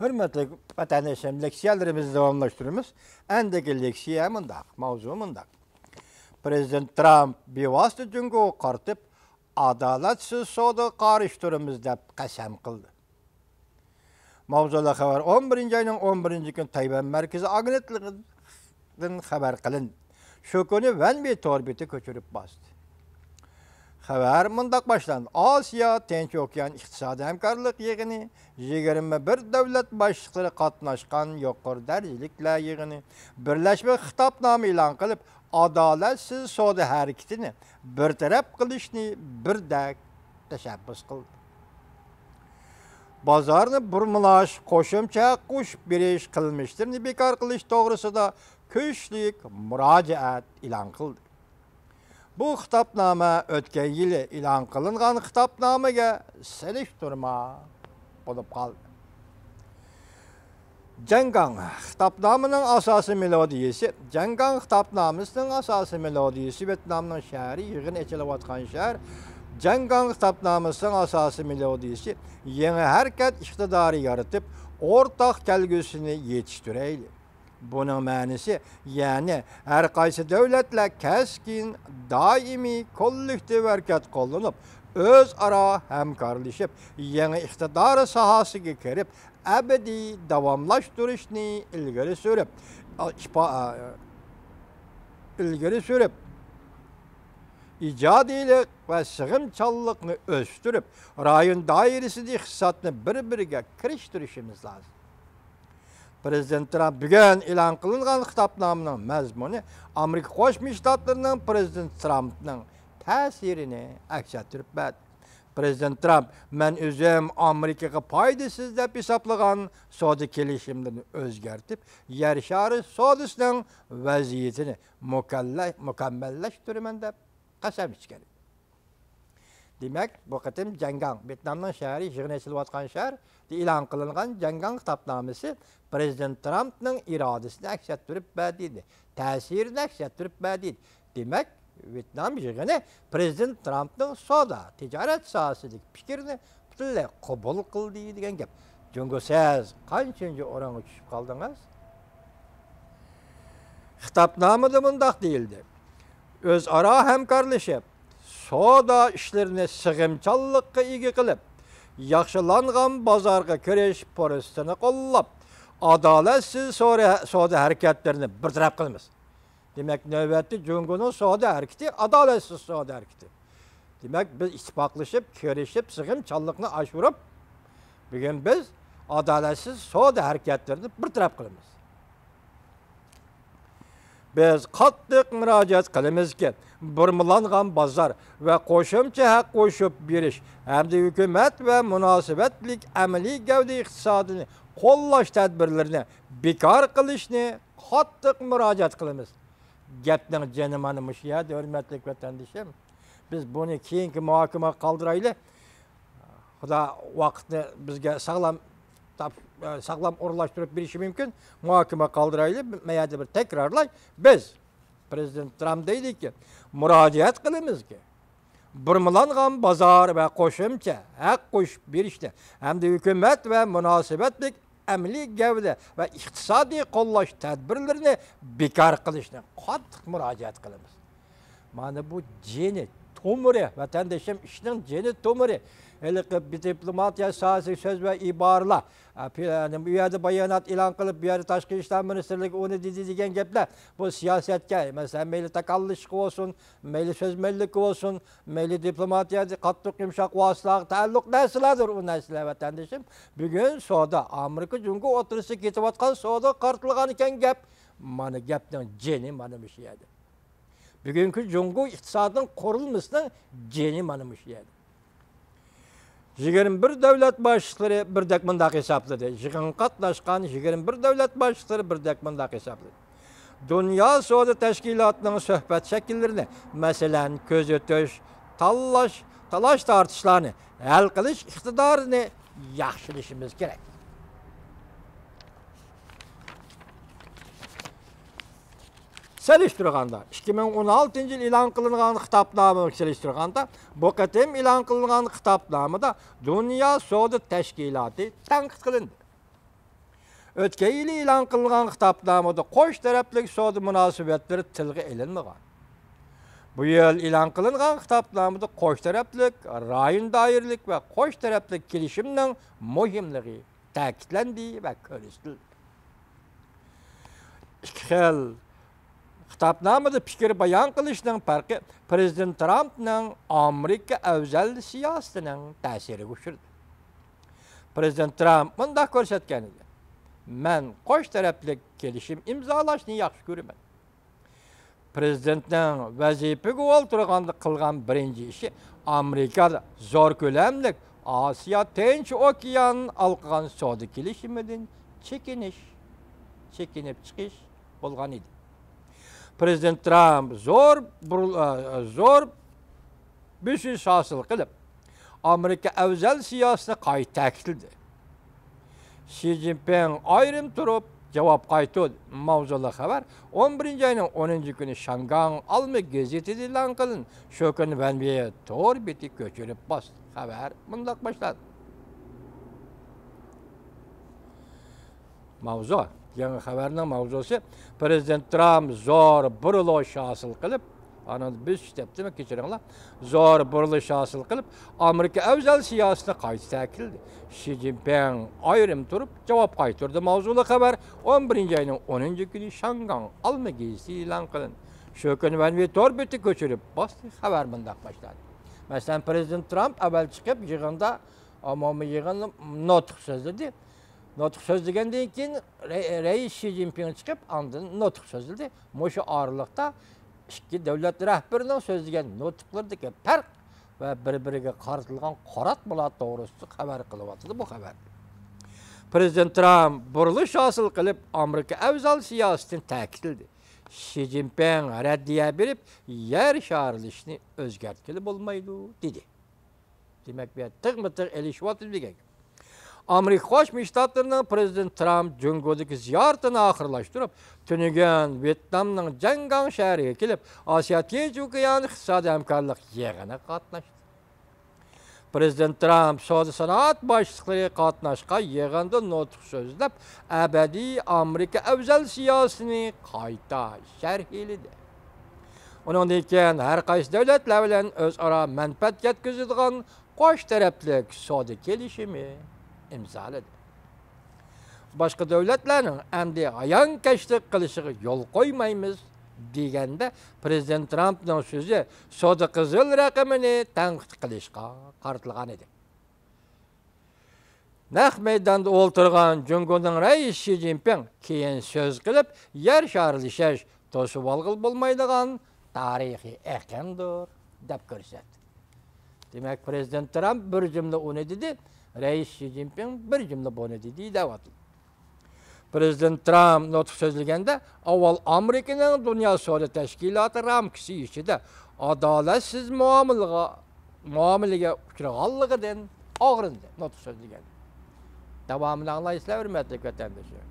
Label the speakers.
Speaker 1: Hürmetli vatandaşlarım, leksiyalarımızı devamlaştırıyoruz. Endeki leksiya mındak, mavzu mındak. Prezident Trump bir vasıta cüngü kartıp, adaletsiz soda karıştırımız dep kasem kıldı. Mavzula haber 11. ayının 11. gün Tayvan Merkezi Agnetliğinden haber kılın. Şu günü ben bir torbiti köçürüp bastı. Haber mındak başlandı. Asya Tinç Okyan İktisadi Hemkarlık yığını 21 devlet başlıkları katnaşkan yukarı derecelikle yığını birleşme hitapname ilan kılıp adaletsiz soda hareketini bir taraf kılışını bir de teşebbüs kıldı. Bazarını burmulaş, koşumça kuş biriş kılmıştır. Bekar kılış doğrusu da köşlük müracaat ilan kıldı. Bu hitapname ötken yılı ilan kılıngan hitapnamega seliştirme olup kaldı. Cengang hitapnamenin asası melodiyesi, Cengang hitapnamesinin asası melodiyesi Vietnam'ın şehri, yığın içili vatkan şehir, Cengang hitapnamesinin asası melodiyesi, yeni hareket iktidarı yaratıp, ortak kelgüsünü yetiştireydi. Bunun manisi, yani her kaysi devletle keskin, daimi, kollektif hareket kullanıp, öz ara hemkarlaşıp, yeni iktidarı sahasına kerip, ebedi davamlaştırışını ilgili sürüp, icadilik ve sığımçallıkını östürüp, rayon dairesinde iktisatını birbirine kiriştirişimiz lazım. Prezident Trump bugün ilan kılıngan hitapnamenin mezmunu Amerika Koşmuş Ştatlarının Prezident Trump'ның təsirini aks ettirip berdi. Prezident Trump, men özüm Amerikaga paydasız dep hesaplagan soda kelişimlerini özgertip, yer şarı sodasının vaziyetini mükemmelleştirimen dep kasam içken. Demek bu kıtım Cengang, Vietnam'ın şehri, yığın esil vatkan şehir, ilan kılıngan Cengang hitapnamesi Prezident Trump'ның iradesini aks ettirip berdiydi. Təsirini aks ettirip berdiydi. Demek Vietnam yığını Prezident Trump'ның soda, ticaret sahasındaki fikirini bütünle kabul kıldı degan gap. Çünkü siz kaçıncı orana düşüp kaldınız? Hitapnamada mındak değildi. Öz ara hemkarlaşıp, soda işlerini sığımçallıkka igi kılıp, yaxşılanğan bazarga kireş porosini qollap, adaletsiz soda hareketlerini bir taraf kılımız. Demek növbetli Cumhur'un soda hareketi, adaletsiz soda hareketi. Demek biz ittifaklaşıp, kirişip, sığımçallıkını aşırıp, bugün biz adaletsiz soda hareketlerini bir taraf kılımız. Biz qattiq müracaat qilamiz ki, burmulanğan bazar ve qoşumcha haq qo'shib berish hamda hukumat ve münasebetlik amaliy gavda iqtisodini qo'llash tadbirlarini bekor qilishni qattiq müracaat qilamiz. Gapning jani mana mush yerda, hurmatli vatandoshim. Biz buni keyingi muhokama qoldiraylik. Xudo vaqtni bizga sağlam orlaştırıp bir işi mümkün. Muhakeme kaldıraylı, meyada bir tekrarlay. Biz, Prezident Trump deydik ki, müracaat kılımız ki, burmulanğan bazar ve koşumça, hak koş bir işte, hem de hükümet ve münasebetlik emli gavda ve iktisadi qollaş tedbirlerini bekar kılışını qattiq müracaat kılımız. Mana bu jeni, tomuri, vatandaşım işinin jeni tomuri. Hele bir diplomatiya sahası söz ve ibarla, bir yerde bayanat ilan kılıp bir yerde Taşkı İşler Ministerliği onu dedi degen gepler. Bu siyasetke, mesela meyli takallışık olsun, meyli sözmellik olsun, meyli diplomatiya katlık yumuşak vasılar, taalluk nesiladır o nesile vatandaşım. Bugün soda, Amerika Cumhuriyeti oturusu ketip atkan soda kartılgan iken gep, mana gepten jeni mana bir şeydi. Bugünkü Cumhuriyet iktisadının kurulmasının jeni mana bir şeydi. 21 devlet başlıkları birdek mındak hesapladı. Yığın katlaşkan 21 devlet başlıkları birdek mındak hesapladı. Dünya Soda Teşkilatı'nın söhbet şekillerini, mesela közötüş, talaş tartışlarını, hal kılış iktidarını yaxşılışımız gerek. Seliştirganda, 2016 yıl ilan kılıngan hitapname seliştirganda, bu kıtım ilan kılıngan hitapnamada Dünya Soda Teşkilatı tenkit kılındı. Ötken yıl ilan kılgan kitapnamada qoş taraflik soda münasibetleri tilge elinmegan. Bu yıl ilan kılıngan kitapnamada qoş taraflik, rayon dairlik ve qoş taraflik kelişimning muhimligi ta'kidlendi ve körüstildi. İki xil kitapnamada fikir bayan kılışning farkı Prezident Trump'ning Amerika özel siyasetining ta'siri güçürdü. Prezident Trump mundaq ko'rsatgan edi. Men qo'sh taraflik kelishim imzolashni yaxshi ko'raman. Prezidentning vazifaga o'tirganda qilgan birinchi ishi Amerikada zo'r ko'lamlik Osiyo Tinch okeanini olqigan savdo kelishimidan chekinib chiqish bo'lgan edi. Prezident Trump zo'r büsüs hosil qilib, Amerika özel siyasetini qayta ta'kidladi. Xi Jinping ayrım turup cevap qaytırdı. Mavzulu xabar 11 ayının 10 günü Şangan Alma gazetesi e'lon qilindi. Shu kuni Vanbiye to'r beti ko'chirib bosdi. Xabar bundoq boshladi. Mavzu, yangi xabarning mavzusi Prezident Trump zo'r burilish hosil qilib, ana biz işteptimi kechiringlar. Zo'r burilish hosil qilib, Amerika özel siyasetini qayta ta'kidladi. Xi Jinping ayrım turup cevap qaytırdı. Mavzulu xabar 11 ayının 10 günü Şangan Alma gazetesi e'lon qilindi. Shu kuni Vanbiye to'r beti ko'chirib bosdi. Xabar bundoq boshladi. Masalan, Prezident Trump avval chiqib yig'inda ommaviy yig'inda nutq so'zladi. Nutq so'zlagandan keyin Reis Xi Jinping chiqib andın nutq so'zladi. Mushu oraliqda ikki davlat rahbarining so'zlagan nutqlardagi farq ve bir-biriga qartilgan qoratmalar to'g'risida xabar qilyapti bu xabar. Prezident Trump burilish hosil qilib, Amerika özel siyasetini ta'kidladi. Xi Jinping raddiya berib, yer sharilishini o'zgartgili bo'lmaydi dedi. Demak, bu tig'mi-tig' elishyapti degan. Amerika Qo'shma Shtatlarining Prezident Trump Jungodagi ziyoratini oxirlashtirib, tunigan Vyetnamning Jangang shahriga kelib, Osiyo Tinch okeani iqtisodiy hamkorlik yig'inida qatnashdi. Prezident Trump savdo sanoat boshliqlari qatnashgan yig'inda nutq so'zlab, abadiy Amerika özel siyasetini qayta sharhladi. Undan keyin har qaysi davlatlar bilan o'zaro manfaat yetkazadigan qo'sh taraflik savdo kelishimi imzaladı. Başka devletlerin endi ayan keşlik kılışığı yol koymayımız degende Prezident Trump'ın sözü savdo qizil raqamini tanqid qilishga qartilgan edi. Naq maydonda o'ltirgan Jungoning Reis Xi Jinping keyin so'z qilib, yer sharilishish to'sib olg'il bo'lmaydigan tarixiy ekandir deb ko'rsatdi. Demak, Prezident Trump bir jumla uni dedi, Reis Xi Jinping bir jumla buni dedi deyapti. Prezident Trump nutq so'zlaganda avval Amerikaning Dunyo savdo tashkiloti ramkasi ichida adolatsiz muomalaga uchraganligidan og'rindi nutq so'zlagan. Davomini anglaysizlar, hurmatli vatandoshlar.